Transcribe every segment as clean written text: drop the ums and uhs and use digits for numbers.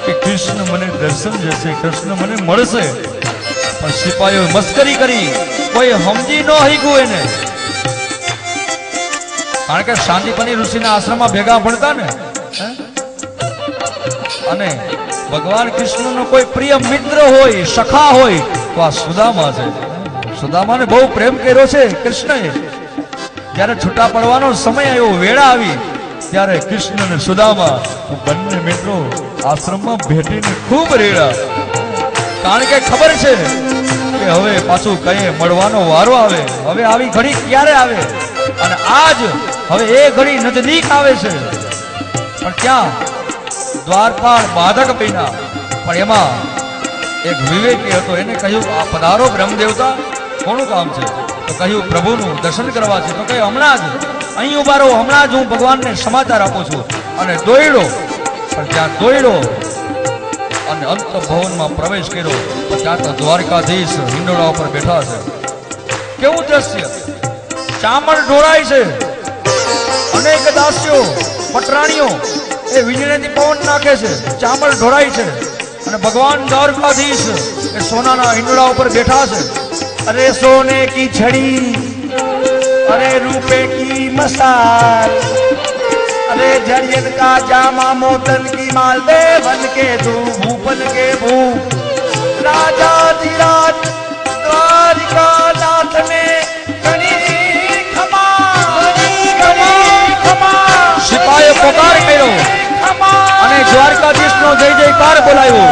કે કૃષ્ણ મને દર્શન જશે, કૃષ્ણ મને મળશે, પણ સિપાહીઓ મસ્કરી કરી, કોઈ સમજી ન હઈગું એને, કારણ કે શાંતિપની ઋષિના આશ્રમમાં ભેગા ભણતા ને, અને ભગવાન કૃષ્ણનો કોઈ પ્રિય મિત્ર હોય, સખા હોય તો આ સુદામા છે. સુદામાને બહુ પ્રેમ કર્યો છે કૃષ્ણએ. જ્યારે છૂટા પડવાનો સમય આવ્યો, વેળા આવી, ત્યારે કૃષ્ણ અને સુદામા બંને મિત્રો આશ્રમમાં ભેટીને ખૂબ રેડા, કારણ કે ખબર છે કે હવે પાછું કઈ મળવાનો વારો આવે, હવે આવી ઘડી ક્યારે આવે, અને આજ હવે એ ઘડી નજદીક આવે છે. પણ ક્યાં દ્વારપાળ બાધક બન્યા, પણ એમાં એક વિવેકી હતો, એને કહ્યું આ પધારો બ્રહ્મદેવતા, કોનું કામ છે? તો કહ્યું પ્રભુનું દર્શન કરવા છે. તો કહ્યું હમણાં જ અહીં ઉભા રહો, હમણાં જ હું ભગવાનને સમાચાર આપું છું. અને દોડ્યો, પણ ત્યાં દોડ્યો અને અંત ભવનમાં પ્રવેશ કર્યો, ત્યાં તો દ્વારકાધીશ હિંડોળા ઉપર બેઠા છે. કેવું દ્રશ્ય! ચામડ ઢોળાય છે, અનેક દાસીઓ પટરાણીઓ એ વીજળીથી પવન નાખે છે, ચામડ ઢોળાય છે, અને ભગવાન દ્વારકાધીશ એ સોનાના હિંડોળા ઉપર બેઠા છે. अरे सोने की छड़ी, अरे रूपे की मसाल, अरे जरियन का जामा मोतन की माल, देवन के तू भूपन के भू, राजा धीराज द्वारिका नाथ ने गणी खमा, સિપાહીએ પોકાર કર્યો અને દ્વારકાધીશનો જય જયકાર બોલાવ્યો.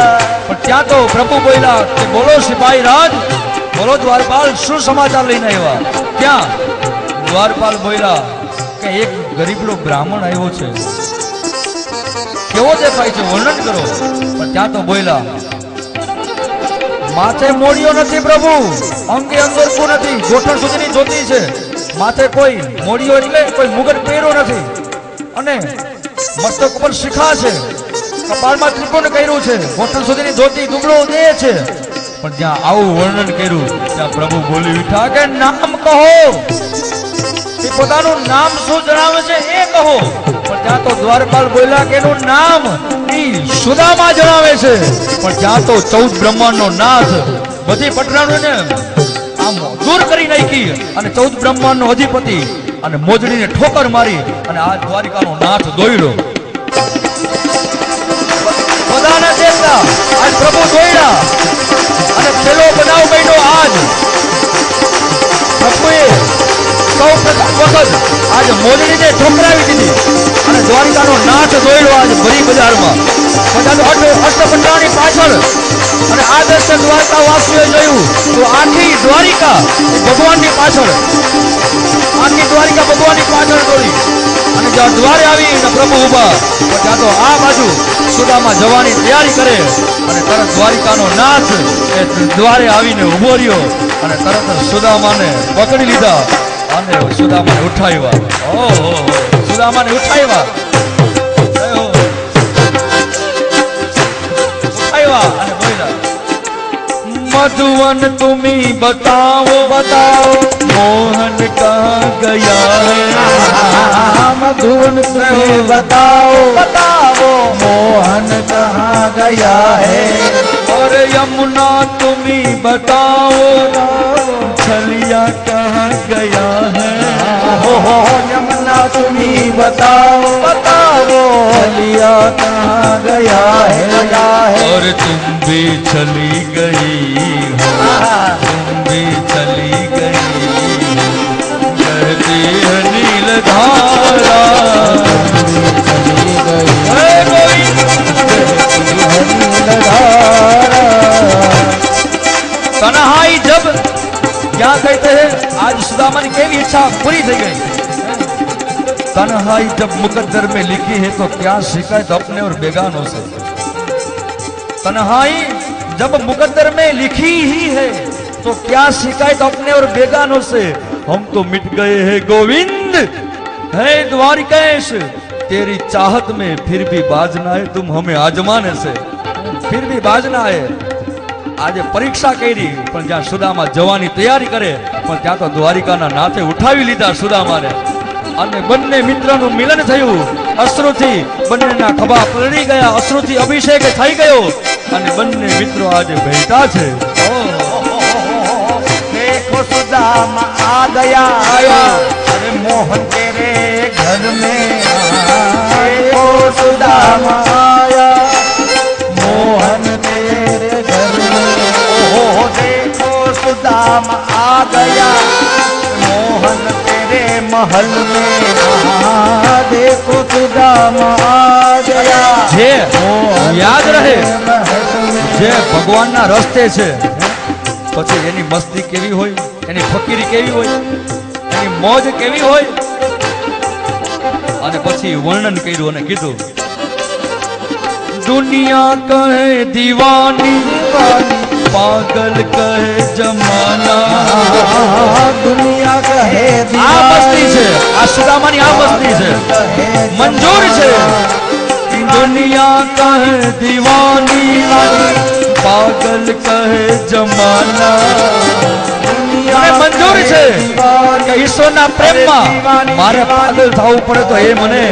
પણ ત્યાં તો પ્રભુ બોલ્યા કે બોલો સિપાહી રાજ, બોલો દ્વારપાલ, શું સમાચાર લઈને આવ્યા? ક્યાં? દ્વારપાલ બોલ્યા કે એક ગરીબડો બ્રાહ્મણ આવ્યો છે, કેવો દેખાય છે, વર્ણન કરો. પણ ત્યાં તો બોલ્યા માથે મોડિયો નથી પ્રભુ, અંગે અંગરખું નથી, ગોઠણ સુધીની ધોતી છે, માથે કોઈ મોડિયો એટલે કોઈ મુગટ પહેર્યો નથી, અને મસ્તક ઉપર શિખા છે, કપાળમાં ત્રિકોણ કર્યું છે, ગોઠણ સુધીની ધોતી, દુબળો દેહ છે. પણ જ્યાં આવું વર્ણન કર્યું ત્યાં પ્રભુ બોલી ઉઠ્યા કે નામ કહો, એ પોતાનું નામ શું જણાવે છે એ કહો. પણ ત્યાં તો દ્વારપાલ બોલ્યા કે એનું નામ સુદામા જણાવે છે. પણ ત્યાં તો 14 બ્રહ્માંડનો નાથ બધી પટરાણીઓને આમ દૂર કરી નાખી, અને 14 બ્રહ્માંડનો અધિપતિ, અને મોજડીને ઠોકર મારી, અને આ દ્વારિકાનો નાથ દોડ્યો. બધાને દેખતા આજ પ્રભુ દોડ્યા, અને પેલો બનાવ બન્યો આજ પ્રભુએ સૌ પ્રથમ વખત આજ મોજડીને ઠોકરાવી દીધી, અને દ્વારિકાનો નાથ દોડ્યો આજ ભરી બજારમાં. બધા અષ્ટપંડાની પાછળ, અને આ દ્રશ્ય દ્વારકા વાસીઓએ જોયું તો આખી દ્વારિકા ભગવાનની પાછળ, આખી દ્વારિકા ભગવાનની પાછળ દોડી, અને જ્યાં દ્વારે આવીને પ્રભુ ઉભા, ત્યાં તો આ બાજુ સુદામા જવાની તૈયારી કરે, અને તરત દ્વારિકાનો નાથ એ દ્વારે આવીને ઉભો રહ્યો, અને તરત સુદામાને પકડી લીધા અને સુદામાને ઉઠાવ્યા. ઓહો, સુદામાને ઉઠાવ્યા, અને બોલ્યા मधुवन तुम्ही बताओ बताओ, मोहन कहाँ गया है? मधुवन तुम्ही बताओ बताओ, मोहन कहाँ गया है? और यमुना तुम्ही बताओ, छलिया कहाँ गया है? हो यमुना तुम्ही बताओ बताओ, छलिया कहाँ गया है? और तुम भी चली गई हो, तुम भी चली गई हो, कहती है नील धारा, चली गई तन्हाई जब क्या कहते हैं, आज सुदामा की केवी इच्छा पूरी થઈ गई. तन्हाई जब मुकद्दर में लिखी है तो क्या शिकायत अपने और बेगानों से. तन्हाई जब मुकद्दर में लिखी ही है तो क्या शिकायत अपने और बेगानों से. हम तो मिट गए हैं गोविंद, है द्वारिकेश, तेरी चाहत में फिर भी बाजना है तुम हमें आजमाने से. फिर भी बाजना है. आज परीक्षा કરી, પણ જ્યાં સુદામા જવાની તૈયારી કરે, પણ ત્યાં તો દ્વારિકાના નાથે ઉઠાવી લીધા સુદામાને, અને બંને મિત્રનું મિલન થયું. અશ્રુથી બંનેના ખભા પલળી ગયા, અશ્રુથી અભિષેક થઈ ગયો અને બંને મિત્રો આજે ભેટા છે। देखो सुदामा आ गया आया, अरे मोहन तेरे घर में देखो सुदामा आया, मोहन तेरे घर में। ओ देखो सुदामा आ गया, मोहन तेरे महल में। देखो सुदामा आ गया, જે યાદ રહે જે ભગવાનના રસ્તે છે પછી એની મસ્તી કેવી હોય, એની ફકીરી કેવી હોય, એની મોજ કેવી હોય, અને પછી વર્ણન કર્યું અને કીધું દુનિયા કહે દીવાની પાગલ કહે જમાના। दुनिया कहे આ મસ્તી છે, આ સુદામાની આ મસ્તી છે, મંજૂર છે। दुनिया કહે દીવાની પાગલ કહે જમાના। મને મંજૂર છે કે ઈશ્વરના પ્રેમમાં મારે પાગલ થવું પડે તો એ મને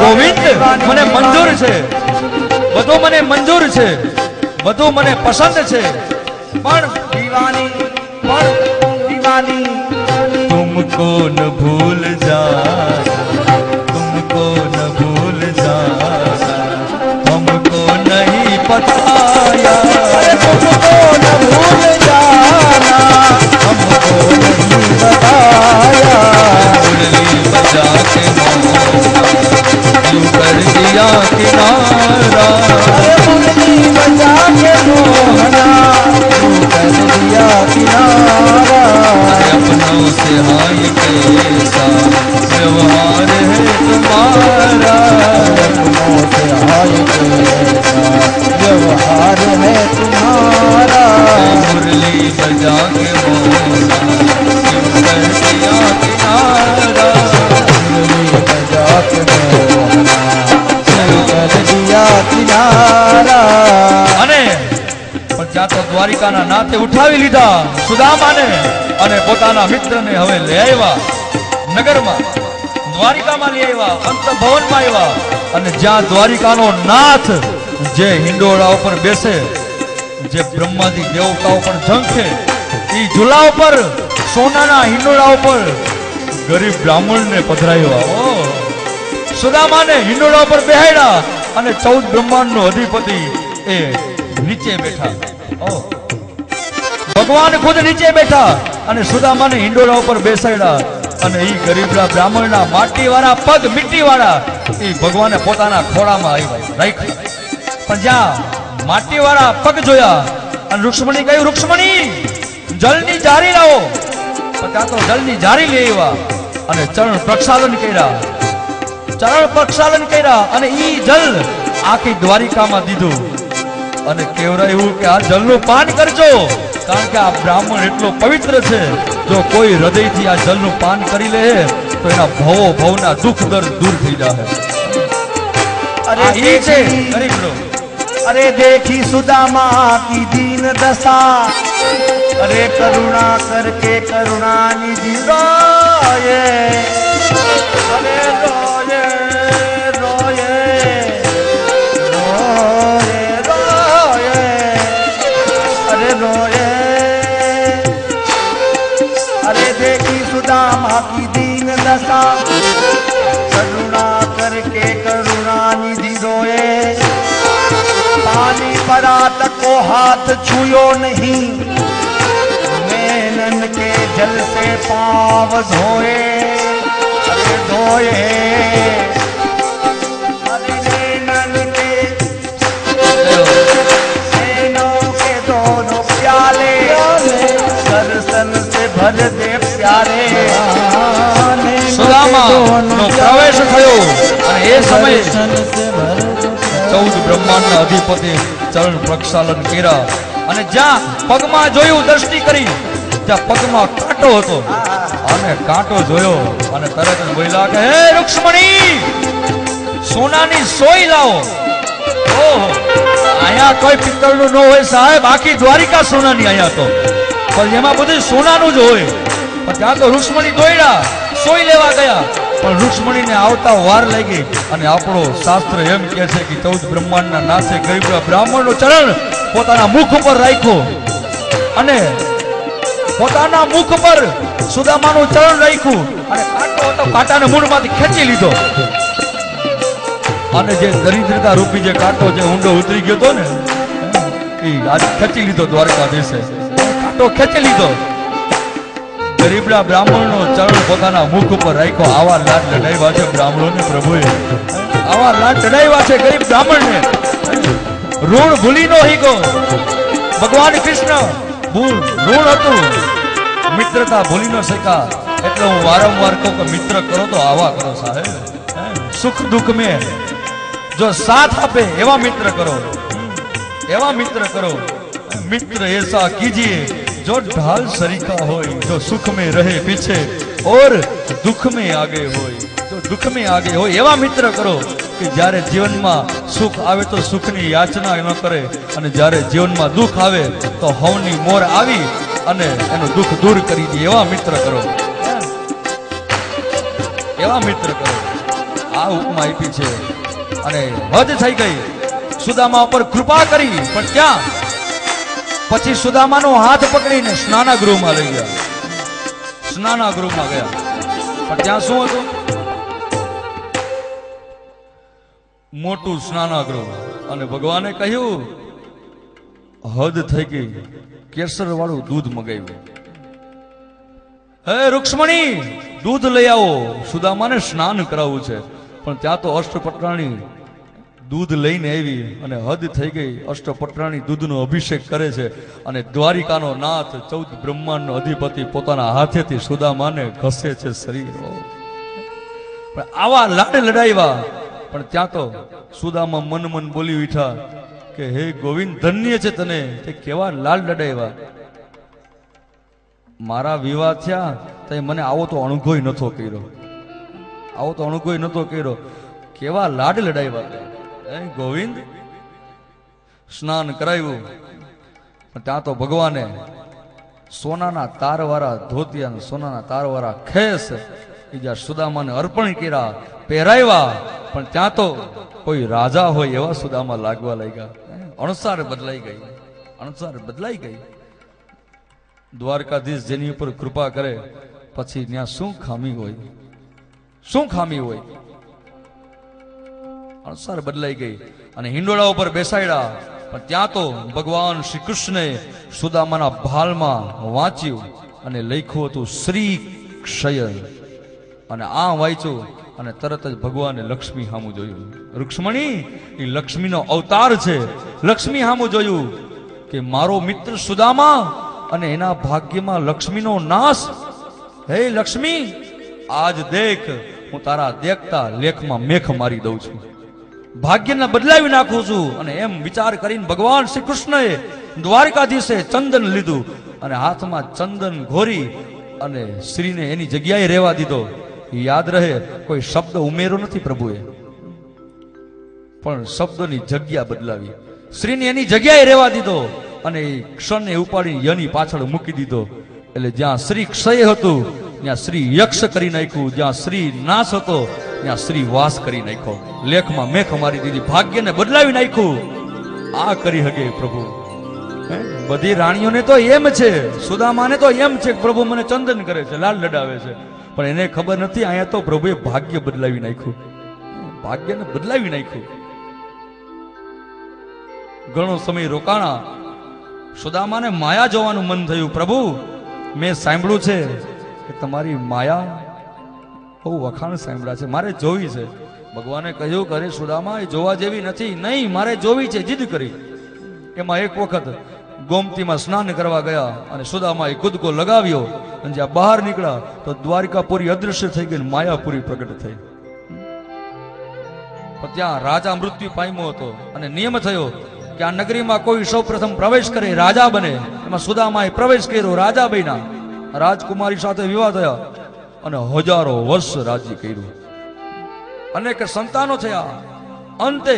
ગોવિંદ મને મંજૂર છે, બધું મને મંજૂર છે, બધું મને પસંદ છે, પણ दीवानी तुमको न भूल जाना, तुमको न भूल जाना, हमको नहीं बताया, तुमको न भूल जाना, हमको नहीं बताया। मुरली बजा के यूं कर दिया किनारा, मुरली बजा के मोहना यूं कर दिया किनारा। अपनों से हाय कैसा व्यवहार है तुम्हारा, अपनों से हाय कैसा व्यवहार है तुम्हारा। मुरली बजा के मोहना यूं कर दिया किनारा, मुरली बजा के मोहना यूं कर दिया किनारा। અને પણ ત્યાં તો દ્વારિકાના નાતે ઉઠાવી લીધા સુદામાને અને પોતાના મિત્રને હવે લઈ આવ્યા નગરમાં, દ્વારિકામાં લઈ આવ્યા, અંતભવનમાં આવ્યા, અને જ્યાં દ્વારિકાનો નાથ જે હિંડોળા ઉપર બેસે, જે બ્રહ્માદિ દેવતાઓ પર ઝંખે, એ ઝૂલા ઉપર સોનાના હિંડોળા ઉપર ગરીબ બ્રાહ્મણને પધરાવ્યા। સુદામાને હિંડોળા ઉપર બેહાડ્યા અને 14 બ્રહ્માંડનો અધિપતિ એ નીચે બેઠા, ભગવાન ખુદ નીચે બેઠા અને સુદામાને હિંડોળા ઉપર બેસાડ્યા અને એ ગરીબડા બ્રાહ્મણના માટીવાળા પગ મીટીવાળા એ ભગવાને પોતાના ખોળામાં રાખ્યા। પણ જ્યાં માટીવાળા પગ જોયા અને રૂક્ષ્મણી કહ્યું રૂક્ષ્મણી જળની જારી લાવો, પણ ત્યાં તો જળની જારી લઈ આવ્યા અને ચરણ પ્રક્ષાલન કર્યા, ચરણ પ્રક્ષાલન કર્યા અને ઈ જલ આખી દ્વારિકામાં દીધું અને કહેવાયું કે આ જલનું પાન કરજો, કારણ કે આ બ્રાહ્મણ એટલો પવિત્ર છે, જો કોઈ હૃદયથી આ જલનું પાન કરી લે તો એના ભવના દુઃખ દર્દ દૂર થઈ જાય। अरे ये છે ગરીબ લો, अरे देखी सुदामा की दीन दशा, अरे करुणा करके करुणा निधि रोये, अरे रोये रोये रोये रोये, अरे रोये। अरे देखी सुदामा की दीन दशा, करुणा करके करुणा निधि रोए। पानी परात को हाथ छुयो नहीं, नैनन के जल से पाँव धोए, अरे धोए। अरे नैनन के नैनों के दोनों प्याले, दर्शन से भर दे प्यारे। સુદામાનો પ્રવેશ થયો અને એ સમયે 14 બ્રહ્માંડના અધિપતિ ચરણ પ્રક્ષાલન કર્યા અને જ્યાં પગમાં જોયું, દ્રષ્ટિ કરી, ત્યાં પગમાં કાંટો હતો અને કાંટો જોયો અને તરત જ બોલ્યા કે હે રૂક્ષ્મણી સોનાની સોય લાવો। ઓહો, અહીંયા કોઈ પિત્તળનું ન હોય સાહેબ, આખી દ્વારિકા સોનાની અહીંયા તો, પણ એમાં બધું સોનાનું જ હોય। પણ ત્યાં તો રૂક્ષ્મણી દોડ્યા, સોય લેવા ગયા પણ રૂક્ષ્મણીને આવતા વાર લાગી અને આપણો શાસ્ત્ર એમ કહે છે કે 14 બ્રહ્માંડના નાથે ગરીબ બ્રાહ્મણનો ચરણ પોતાના મુખ ઉપર રાખ્યો અને પોતાના મુખ પર સુદામાનું ચરણ રાખ્યું અને કાંટો હતો કાંટાને મૂળમાંથી ખેંચી લીધો અને જે દરિદ્રતા રૂપી જે કાંટો જે ઊંડો ઉતરી ગયો હતો ને એ આજ ખેંચી લીધો દ્વારકાધીશે કાંટો ખેંચી લીધો ગરીબના બ્રાહ્મણનો ચરણ પોતાના મુખ ઉપર રાખ્યો આવા લાડ લડાવ્યા છે બ્રાહ્મણોને પ્રભુએ આવા લાડ લડાવ્યા છે ગરીબ બ્રાહ્મણને ઋણ ભૂલી નો હીગો ભગવાન કૃષ્ણ ઋણ હતું મિત્રતા ભૂલી ન શક્યા એટલે હું વારંવાર કહું કે મિત્ર કરો તો આવા કરો સાહેબ સુખ દુઃખ મેં જો સાથ આપે એવા મિત્ર કરો એવા મિત્ર કરો મિત્ર ऐसा कीजिए जो ढाल सरीका होय जो सुख में रहे पीछे और दुख में आगे होय जो दुख में आगे होय एवा मित्र કરો કે જ્યારે જીવનમાં સુખ આવે તો સુખની યાચના ન કરે અને જ્યારે જીવનમાં દુઃખ આવે તો હવની મોર આવી અને એનું દુઃખ દૂર કરી દે એવા મિત્ર કરો એવા મિત્ર કરો આ ઉપમા આપી છે અને હદ થઈ ગઈ સુદામા ઉપર કૃપા કરી પણ ક્યાં પછી સુદામાનો હાથ પકડીને સ્નાનાગૃહમાં લઈ ગયા સ્નાનાગૃહમાં ગયા પણ ત્યાં શું હતું મોટું સ્નાનાગૃહ અને ભગવાને કહ્યું હદ થઈ ગઈ કેસર વાળું દૂધ મગાવ્યું હે રૂક્ષ્મણી દૂધ લઈ આવો સુદામાને સ્નાન કરાવવું છે પણ ત્યાં તો અષ્ટપટરાણી દૂધ લઈને આવી અને હદ થઈ ગઈ અષ્ટપટરાણી દૂધનો અભિષેક કરે છે અને દ્વારિકાનો નાથ 14 બ્રહ્માંડનો અધિપતિ પોતાના હાથેથી સુદામાને ઘસે છે શરીર પણ આવા લાડ લડાવ્યા પણ ત્યાં તો સુદામા મન મન બોલી ઉઠ્યા કે હે ગોવિંદ ધન્ય છે તને તે કેવા લાડ લડાવ્યા મારા વિવાહ થયા તે મને આવો તો અણગોય નતો કર્યો આવો તો અણગોય નતો કર્યો કેવા લાડ લડાવ્યા ગોવિંદ સ્નાન કરાવ્યું પણ ત્યાં તો ભગવાને સોનાના તારવાળા ધોતિયા સોનાના તારવાળા ખેસ બીજા સુદામાને અર્પણ કર્યા પહેરાવ્યા પણ ત્યાં તો કોઈ રાજા હોય એવા સુદામા લાગવા લાગ્યા અણસાર બદલાઈ ગઈ અણસાર બદલાઈ ગઈ દ્વારકાધીશ જેની ઉપર કૃપા કરે પછી ત્યાં શું ખામી હોય શું ખામી હોય અણસાર બદલાઈ ગઈ અને હિંડોળા ઉપર બેસાડ્યા પણ ત્યાં તો ભગવાન શ્રી કૃષ્ણે સુદામાના ભાલમાં વાંચ્યું અને લખ્યું હતું શ્રી ક્ષય અને આ વાંચ્યું અને તરત જ ભગવાને લક્ષ્મી સામું જોયું રૂક્ષ્મણી એ લક્ષ્મીનો અવતાર છે લક્ષ્મી સામું જોયું કે મારો મિત્ર સુદામા અને એના ભાગ્યમાં લક્ષ્મીનો નાશ હે લક્ષ્મી આજ દેખ હું તારા દેખતા લેખમાં મેખ મારી દઉં છું ભાગ્યને બદલાવી નાખું છું અને એમ વિચાર કરીને ભગવાન શ્રી કૃષ્ણએ દ્વારકાધીશે ચંદન લીધું અને હાથમાં ચંદન ઘોરી અને શ્રીને એની જગ્યાએ રહેવા દીધો યાદ રહે કોઈ શબ્દ ઉમેરો નથી પ્રભુએ પણ શબ્દની જગ્યા બદલાવી શ્રીને એની જગ્યાએ રહેવા દીધો અને એ ક્ષણને ઉપાડી યની પાછળ મૂકી દીધો એટલે જ્યાં શ્રી ક્ષય હતું ત્યાં શ્રી યક્ષ કરી નાખ્યું જ્યાં શ્રી નાશ હતો ત્યાં શ્રી વાસ કરી નાખ્યો લેખમાં મેખ મારી દીધી ભાગ્યને બદલાવી નાખ્યું આ કરી હકે પ્રભુ બધી રાણીઓને તો એમ છે સુદામાને તો એમ છે પ્રભુ મને ચંદન કરે છે લાલ લડાવે છે પણ એને ખબર નથી અહીંયા તો પ્રભુએ ભાગ્ય બદલાવી નાખ્યું ભાગ્યને બદલાવી નાખ્યું ઘણો સમય રોકાણા સુદામાને માયા જોવાનું મન થયું પ્રભુ મેં સાંભળ્યું છે કે તમારી માયા બહુ વખાણ સાંભળ્યા છે મારે જોવી છે ભગવાને કહ્યું કે અરે સુદામા એ જોવા જેવી નથી નહીં મારે જોવી છે જીદ કરી એમાં એક વખત ગોમતીમાં સ્નાન કરવા ગયા અને સુદામાએ કૂદકો લગાવ્યો અને જ્યાં બહાર નીકળ્યા તો દ્વારિકાપુરી અદૃશ્ય થઈ ગઈ માયાપુરી પ્રગટ થઈ પણ ત્યાં રાજા મૃત્યુ પામ્યો હતો અને નિયમ થયો કે આ નગરીમાં કોઈ સૌ પ્રથમ પ્રવેશ કરે રાજા બને એમાં સુદામાએ પ્રવેશ કર્યો રાજા બન્યા રાજકુમારી સાથે વિવાહ થયા અને હજારો વર્ષ રાજ્ય કર્યું અનેક સંતાનો થયા અંતે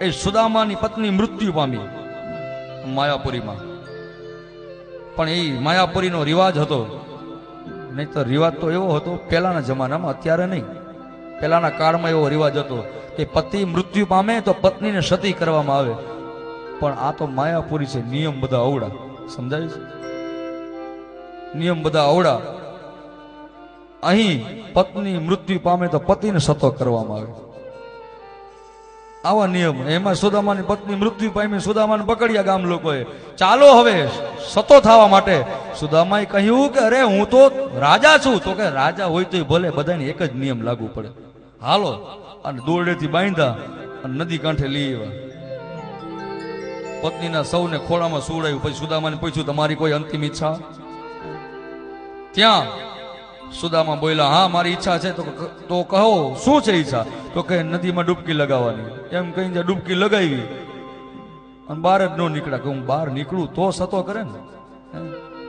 એ સુદામાની પત્ની મૃત્યુ પામી માયાપુરીમાં પણ એ માયાપુરીનો રિવાજ હતો નહીં તો રિવાજ તો એવો હતો પહેલાના જમાનામાં, અત્યારે નહીં. પહેલાના કાળમાં એવો રિવાજ હતો કે પતિ મૃત્યુ પામે તો પત્નીને સતી કરવામાં આવે. પણ આ તો માયાપુરી છે. નિયમ બધા અવડા, સમજાય છે? નિયમ બધા અવડા. અહીં પત્ની મૃત્યુ પામે તો પતિને સતો કરવામાં આવે, આવા નિયમ. એમાં સુદામાની પત્ની મૃત્યુ પામી, સુદામાને પકડ્યા ગામ લોકોએ. ચાલો હવે સતો થવા માટે. સુદામાએ કહ્યું કે અરે હું તો રાજા છું. તો કે રાજા હોય તો ભલે, બધાને એક જ નિયમ લાગુ પડે. હાલો, અને દોરડેથી બાંધ્યા અને નદી કાંઠે લઈ આવ્યા. પત્નીના સૌને ખોળામાં સુવડાવ્યું. પછી સુદામાને પૂછ્યું તમારી કોઈ અંતિમ ઈચ્છા? ત્યાં સુદામા બોલ્યા હા મારી ઈચ્છા છે. તો કહો શું છે ઈચ્છા? તો કે નદીમાં ડૂબકી લગાવવાની. એમ કહીને ડૂબકી લગાવી અને બહાર જ ન નીકળ્યા. કે હું બહાર નીકળું તો સતો કરે ને,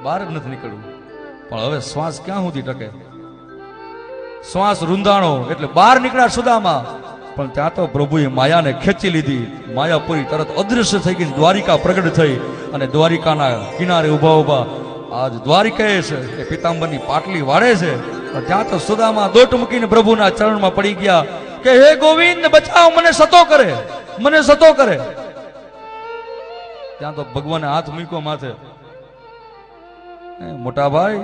બહાર જ નથી નીકળવું. પણ હવે શ્વાસ ક્યાં સુધી ટકે? શ્વાસ રૂંધાણો એટલે બહાર નીકળ્યા સુદામા. પણ ત્યાં તો પ્રભુએ માયાને ખેંચી લીધી. માયાપુરી તરત અદૃશ્ય થઈ ગઈ. દ્વારિકા પ્રગટ થઈ અને દ્વારિકાના કિનારે ઉભા ઉભા આજ દ્વારિકેશ એ પિતાંબરની પાટલી વાળે છે. ત્યાં તો સુદામા દોટ મૂકીને પ્રભુના ચરણમાં પડી ગયા કે હે ગોવિંદ બચાવ, મને સતો કરે, મને સતો કરે. ત્યાં તો ભગવાને હાથ મૂક્યો માથે. મોટા ભાઈ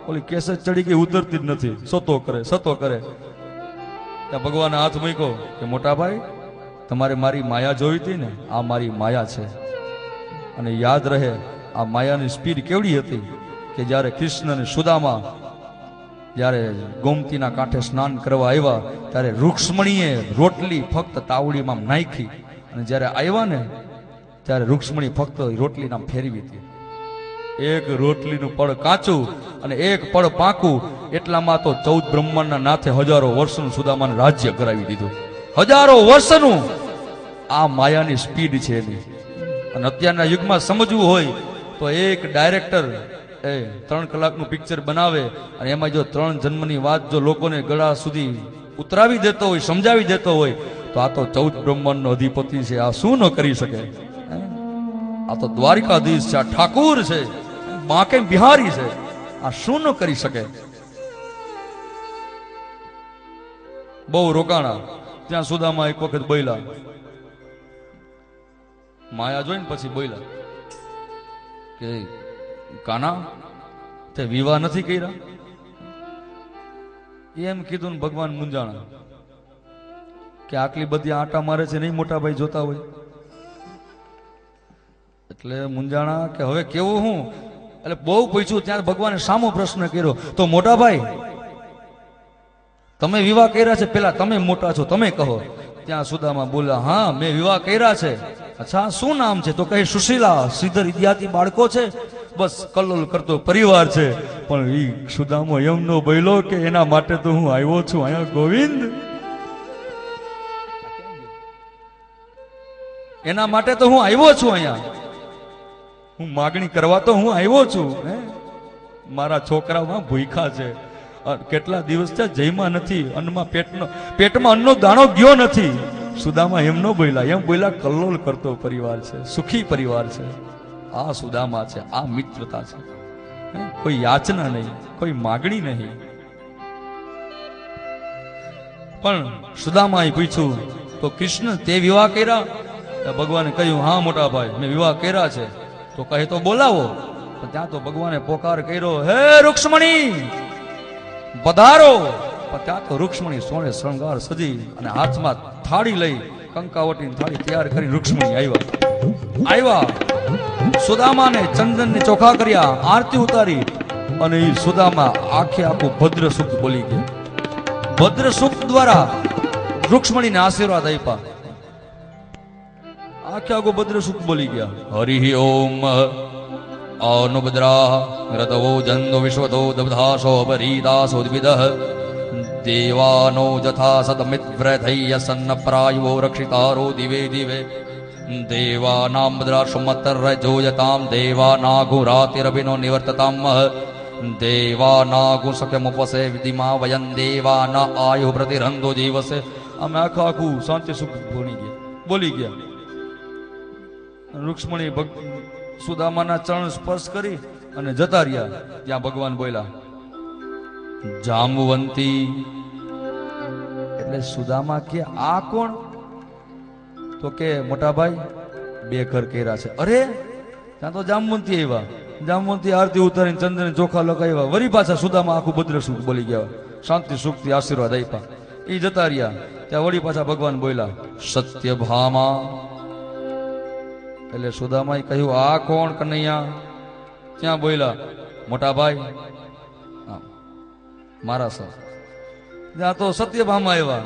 ઓલી કેસેટ ચડી ગઈ, ઉતરતી જ નથી. સતો કરે, સતો કરે. ત્યાં ભગવાને હાથ મૂક્યો કે મોટા ભાઈ તમારે મારી માયા જોઈ હતી ને, આ મારી માયા છે. અને યાદ રહે આ માયાની સ્પીડ કેવડી હતી કે જ્યારે કૃષ્ણ અને સુદામા જ્યારે ગોમતીના કાંઠે સ્નાન કરવા આવ્યા ત્યારે રૂક્ષ્મણીએ રોટલી ફક્ત તાવડીમાં નાખી. અને જ્યારે આવ્યા ને ત્યારે રૂક્ષ્મણી ફક્ત રોટલી નામ ફેરવી હતી. એક રોટલીનું પડ કાચું અને એક પડ પાકું. એટલામાં તો 14 બ્રહ્માંડના નાથે હજારો વર્ષનું સુદામાને રાજ્ય કરાવી દીધું. હજારો વર્ષનું. આ માયાની સ્પીડ છે એની. અને અત્યારના યુગમાં સમજવું હોય તો એક ડાયરેક્ટર 3 કલાકનું પિક્ચર બનાવે અને એમાં જો 3 જન્મની વાત જો લોકોને ગળા સુધી ઉતરાવી દેતો હોય, સમજાવી દેતો હોય તો આ તો 14 બ્રહ્માંડનો અધિપતિ છે. આ શું ન કરી શકે? આ તો દ્વારિકાધીશ છે, આ ઠાકુર છે, બાંકે બિહારી છે. આ શું ન કરી શકે? બહુ રોકાણા. ત્યાં સુદામા એક વખત બોલ્યા, માયા જોઈને પછી બોલ્યા કે કાના તે વિવાહ નથી કર્યા? એમ કીધું ને ભગવાન મુંજાણા કે આટલી બધી આટા મારે છે નહીં મોટા ભાઈ જોતા હોય. એટલે મુંજાણા કે હવે કેવું હું? એટલે બહુ પૂછ્યું. ત્યાં ભગવાને સામો પ્રશ્ન કર્યો તો મોટા ભાઈ તમે વિવાહ કર્યા છે? પેલા તમે મોટા છો, તમે કહો. ત્યાં સુદામા બોલ્યા હા મેં વિવાહ કર્યા છે. અચ્છા શું નામ છે? તો કહે સુશીલા, શ્રીધર ઇત્યાદિ બાળકો છે. બસ કલ્લોલ કરતો પરિવાર છે. પણ એ સુદામો એમ નો બોલ્યો કે એના માટે તો હું આવ્યો છું અહીંયા ગોવિંદ. એના માટે તો હું આવ્યો છું અહીંયા. હું માગણી કરવા તો હું આવ્યો છું. મારા છોકરાઓમાં ભૂખ્યા છે. કેટલા દિવસ છે જયમાં નથી. અન્નમાં પેટમાં અન્નનો દાણો ગયો નથી. સુદામા એમ નો બોલ્યા. એમ બોલ્યા કલ્લોલ કરતો પરિવાર છે, સુખી પરિવાર છે. આ સુદામા છે, આ મિત્રતા છે. કોઈ યાચના નહીં, કોઈ માગણી નહીં. પણ સુદામાએ પૂછ્યું તો કૃષ્ણ તે વિવાહ કર્યા? ભગવાને કહ્યું હા મોટા ભાઈ મેં વિવાહ કર્યા છે. તો કહે તો બોલાવો. પણ ત્યાં તો ભગવાને પોકાર કર્યો હે રૂક્ષ્મણી પધારો. પણ ત્યાં તો રૂક્ષ્મણી સોને શૃંગાર સજી અને હાથમાં થાળી લઈ કંકાવટીની થાળી તૈયાર કરી રૂક્ષ્મણી આવ્યા. સુદામાને ચંદનને ચોખા કર્યા, આરતી ઉતારી અને એ સુદામા આખે આખું ભદ્ર સૂક્ત બોલી ગયા. ભદ્ર સૂક્ત દ્વારા રૂક્ષ્મણીને આશીર્વાદ આપ્યા. આખે આખું ભદ્ર સૂક્ત બોલી ગયા. હરિ ઓમ અનુભદ્રા રતવો જંદો વિશ્વતો દબધાસો પરીદાસો દ્વિદઃ દેવાનો જથા સદમિત્વ્રથૈય સન્ન પ્રાયો રક્ષિતારો દિવે દિવે દેવાનામ ભદ્રાશુમતરજોયતામ દેવાનાગુરાતિરવિનો નિવર્તતામ દેવાનાગુ સખ્યમુપસે વિધિમા વયન દેવાના આયુ પ્રતિરંધો જીવસે. અમે આખું શાંતિ સુખ બોલી ગયા. રૂક્ષ્મણી સુદામાના ચરણ સ્પર્શ કરી અને જતા રહ્યા. ત્યાં ભગવાન બોલ્યા જામવંતી એટલે સુદામા કે આ કોણ? તો કે મોટા ભાઈ 2 ઘર કર્યા છે. અરે ત્યાં તો જામવંતી આવ્યા. જામવંતી આરતી ઉતારીને ચંદ્રને ચોખા લગાવ્યા. વરી પાછા સુદામા આખું ભદ્ર સુખ બોલી ગયા, શાંતિ સુખથી આશીર્વાદ આપ્યા. એ જતા રહ્યા. ત્યાં વળી પાછા ભગવાન બોલ્યા સત્યભામા. એટલે સુદામાએ કહ્યું આ કોણ કનૈયા? ત્યાં બોલ્યા મોટા ભાઈ મારા સર. ત્યાં તો સત્યભામા આવ્યા.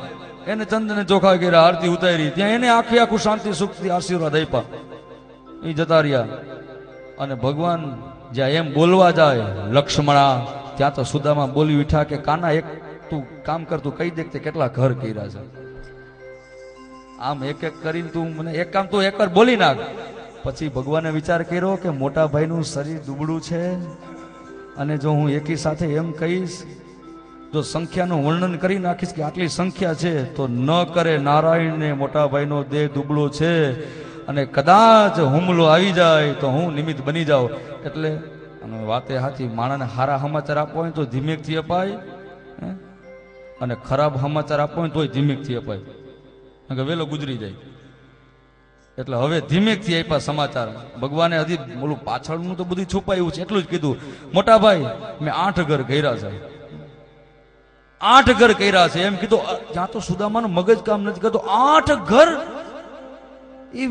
એને ચંદ્રને ચોખા કર્યા, આરતી ઉતારી. ત્યાં એને આખું શાંતિ સુખથી આશીર્વાદ આપ્યા. એ જતા રહ્યા. અને ભગવાન જ્યાં એમ બોલવા જાય લક્ષ્મણા, ત્યાં તો સુદામા બોલી ઉઠ્યા કે કાના એક તું કામ કર, તું કહી દે કે કેટલા ઘર કર્યા છે. આમ એક એક કરીને તું મને એક કામ તું એક વાર બોલી નાખ. પછી ભગવાને વિચાર કર્યો કે મોટા ભાઈનું શરીર દુબળું છે, અને જો હું એકી સાથે એમ કહીશ, જો સંખ્યાનું વર્ણન કરી નાખીશ કે આટલી સંખ્યા છે, તો ન કરે નારાયણને મોટા ભાઈનો દેહ દુબળો છે, અને કદાચ હુમલો આવી જાય તો હું નિમિત્ત બની જાઉં. એટલે વાતે હાથી, માણસને સારા સમાચાર આપવા હોય તો ધીમેકથી અપાય, અને ખરાબ સમાચાર આપવા હોય તોય ધીમેકથી અપાય, કારણ કે વેલો ગુજરી જાય. એટલે હવે ધીમેકથી આપ્યા સમાચાર. ભગવાને હજી બોલું પાછળનું તો બધું છુપાયું છે, એટલું જ કીધું મોટા ભાઈ મેં 8 ઘર કર્યા છે. 8 ઘર કર્યા છે એમ કીધું. ત્યાં તો સુદામાનું મગજ કામ નથી કરતું. 8 ઘર એ